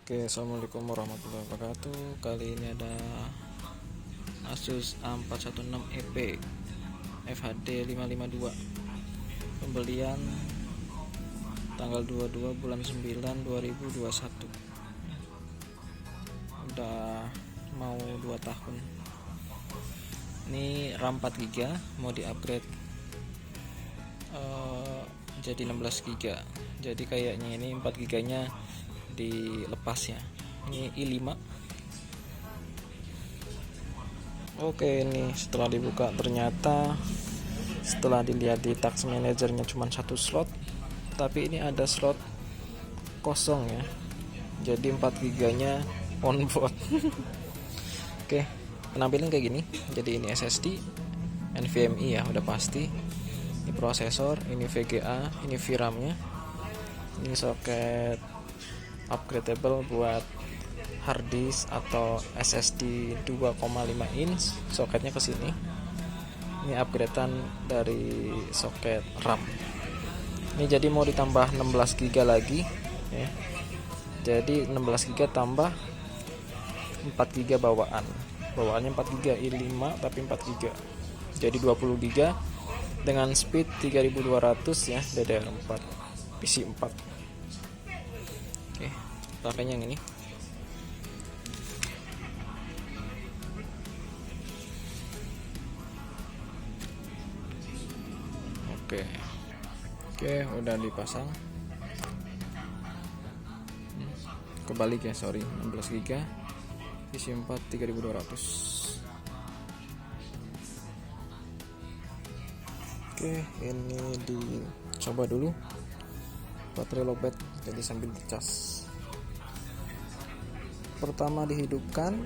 Oke, assalamualaikum warahmatullahi wabarakatuh. Kali ini ada Asus A416 EP FHD 552, pembelian tanggal 22 bulan 9 2021. Udah mau 2 tahun. Ini RAM 4GB, mau di upgrade jadi 16GB. Jadi kayaknya ini 4GB nya dilepas ya. Ini i5. Oke, ini setelah dibuka ternyata setelah dilihat di task manajernya cuma 1 slot, tapi ini ada slot kosong ya. Jadi 4GB nya onboard. Oke, penampilan kayak gini. Jadi ini SSD, NVMe ya, udah pasti. Ini prosesor, ini VGA, ini VRAM nya. Ini soket upgradable buat hard disk atau SSD 2,5 inch, soketnya ke sini. Ini upgradean dari soket RAM. Ini jadi mau ditambah 16GB lagi ya. Jadi 16GB tambah 4GB bawaannya 4GB i5 tapi 4GB, jadi 20GB dengan speed 3200 ya, DDR4 PC4. Oke, pakainya yang ini. Oke, udah dipasang. Kebalik ya, sorry, 16GB PC4 3200. Oke, ini dicoba dulu baterai lowbat, jadi sambil dicas. Pertama dihidupkan,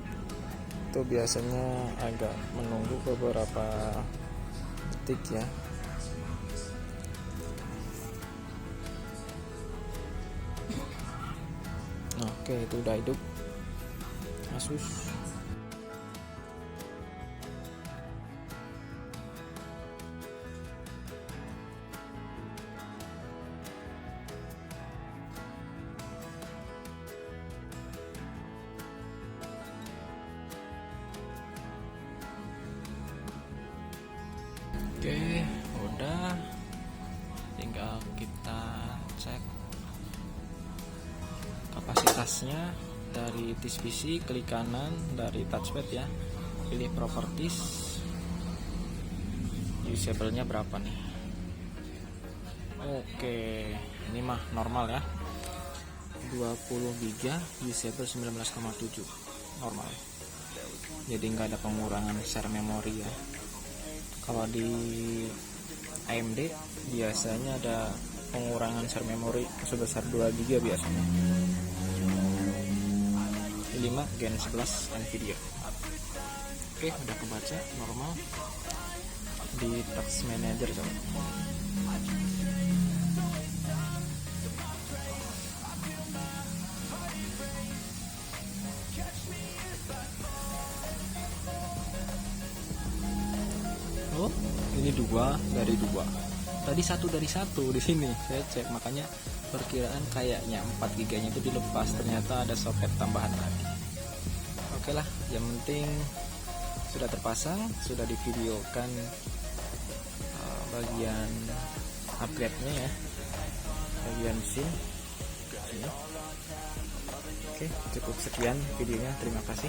itu biasanya agak menunggu beberapa detik ya. Oke, itu udah hidup. Asus. Oke, udah, tinggal kita cek kapasitasnya. Dari disk PC klik kanan, dari touchpad ya, pilih properties, usable-nya berapa nih. Oke, ini mah normal ya, 20GB, usable 19,7, normal, jadi nggak ada pengurangan share memori ya. Kalau di AMD biasanya ada pengurangan share memori sebesar 2GB biasanya. 5 Gen 11 Nvidia. Oke, udah kebaca normal di task manager coba. Oh, ini 2 dari 2. Tadi 1 dari 1 di sini. Saya cek, makanya perkiraan kayaknya 4GB nya itu dilepas, ternyata ada soket tambahan lagi. Oke lah, yang penting sudah terpasang, sudah divideokan bagian upgrade-nya ya, bagian mesin. Oke, cukup sekian videonya, terima kasih,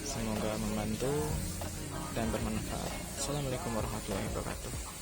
semoga membantu dan bermanfaat. Assalamualaikum warahmatullahi wabarakatuh.